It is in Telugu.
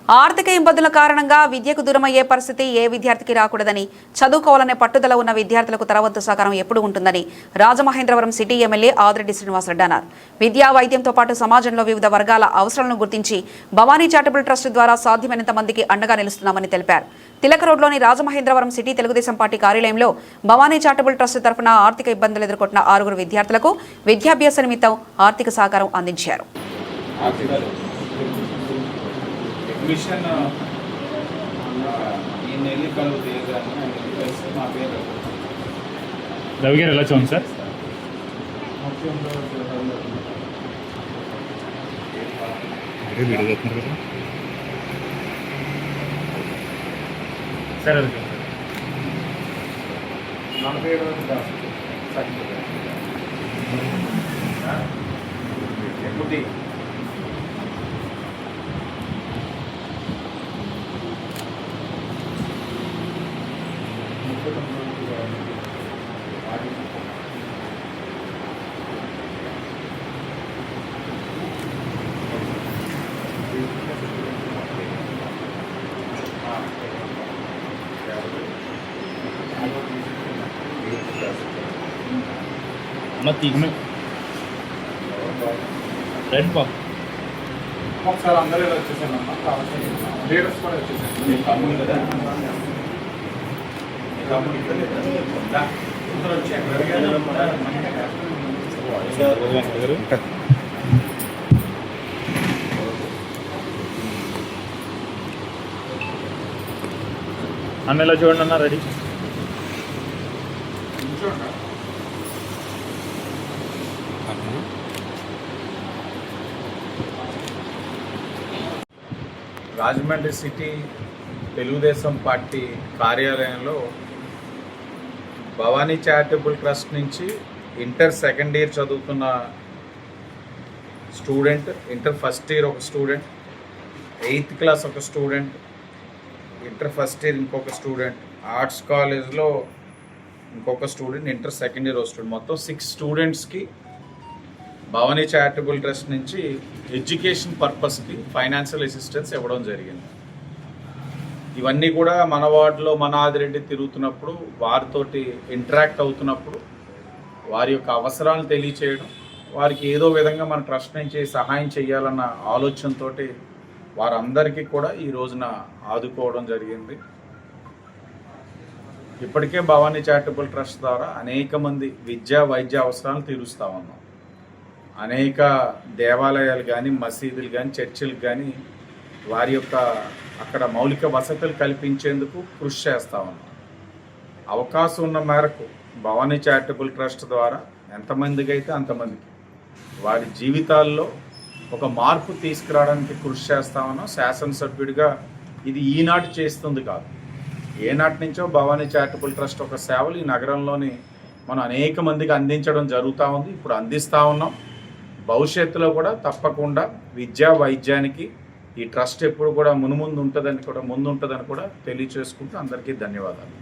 ఆర్థిక ఇబ్బందుల కారణంగా విద్యకు దూరమయ్యే పరిస్థితి ఏ విద్యార్థికి రాకూడదని, చదువుకోవాలనే పట్టుదల ఉన్న విద్యార్థులకు తరవంతు సహకారం ఎప్పుడు ఉంటుందని రాజమహేంద్రవరం సిటీ ఎమ్మెల్యే ఆదిరెడ్డి శ్రీనివాసరెడ్డి అన్నారు. విద్యా వైద్యంతో పాటు సమాజంలో వివిధ వర్గాల అవసరాలను గుర్తించి భవానీ చారిటబుల్ ట్రస్ట్ ద్వారా సాధ్యమైనంత మందికి అండగా నిలుస్తున్నామని తెలిపారు. తిలక్ రోడ్లోని రాజమహేంద్రవరం సిటీ తెలుగుదేశం పార్టీ కార్యాలయంలో భవానీ చారిటబుల్ ట్రస్ట్ తరఫున ఆర్థిక ఇబ్బందులు ఎదుర్కొంటున్న 6 విద్యార్థులకు విద్యాభ్యాస నిమిత్తం ఆర్థిక సహకారం అందించారు. మిషన్ ఈ నెల్లి కలు మా పేరు రవి గారు ఎలా చూడండి సార్. సార్ నా పేరు ఎప్పుడు రెడ్ బాబు ఒకసారి అందరూ ఇలా వచ్చేసాను అమ్మ, కాబట్టి లీడర్స్ కూడా వచ్చేసాను. మీ తమ్ముడు కదా, మీ తమ్ముడు అందరూ వచ్చారు. అన్న ఎలా చూడండి అన్న. Ready Rajahmundry city Telugu Desam party కార్యాలయంలో భవానీ చారిటబుల్ ట్రస్ట్ నుంచి ఇంటర్ సెకండ్ ఇయర్ చదువుతున్న స్టూడెంట్, ఇంటర్ ఫస్ట్ ఇయర్ ఒక స్టూడెంట్, 8th క్లాస్ ఒక స్టూడెంట్, ఇంటర్ ఫస్ట్ ఇయర్ ఇంకొక స్టూడెంట్, ఆర్ట్స్ కాలేజ్లో ఇంకొక స్టూడెంట్, ఇంటర్ సెకండ్ ఇయర్ ఒక స్టూడెంట్, మొత్తం 6 స్టూడెంట్స్కి భవానీ చారిటబుల్ ట్రస్ట్ నుంచి ఎడ్యుకేషన్ పర్పస్కి ఫైనాన్షియల్ అసిస్టెన్స్ ఇవ్వడం జరిగింది. ఇవన్నీ కూడా మన వార్డులో మన ఆదిరెడ్డి తిరుగుతున్నప్పుడు, వారితోటి ఇంటరాక్ట్ అవుతున్నప్పుడు వారి యొక్క అవసరాలు తెలియచేయడం, వారికి ఏదో విధంగా మన ట్రస్ట్ నుంచి సహాయం చేయాలన్న ఆలోచనతో వారందరికీ కూడా ఈ రోజున ఆదుకోవడం జరిగింది. ఇప్పటికే భవానీ చారిటబుల్ ట్రస్ట్ ద్వారా అనేక మంది విద్యా వైద్య అవసరాలను తీరుస్తూ ఉన్నాం. అనేక దేవాలయాలు కానీ, మసీదులు కానీ, చర్చిలకు కానీ వారి యొక్క అక్కడ మౌలిక వసతులు కల్పించేందుకు కృషి చేస్తూ ఉన్నాం. అవకాశం ఉన్న మేరకు భవానీ చారిటబుల్ ట్రస్ట్ ద్వారా ఎంతమందికి అయితే అంతమందికి వారి జీవితాల్లో ఒక మార్పు తీసుకురావడానికి కృషి చేస్తా ఉన్నాం. శాసనసభ్యుడిగా ఇది ఈనాటి చేస్తుంది కాదు, ఏనాటి నుంచో భవానీ చారిటబుల్ ట్రస్ట్ ఒక సేవలు ఈ నగరంలోని మనం అనేక మందికి అందించడం జరుగుతూ ఉంది. ఇప్పుడు అందిస్తూ ఉన్నాం. భవిష్యత్తులో కూడా తప్పకుండా విద్యా వైద్యానికి ఈ ట్రస్ట్ ఎప్పుడు కూడా ముందుంటుందని కూడా తెలియచేసుకుంటూ అందరికీ ధన్యవాదాలు.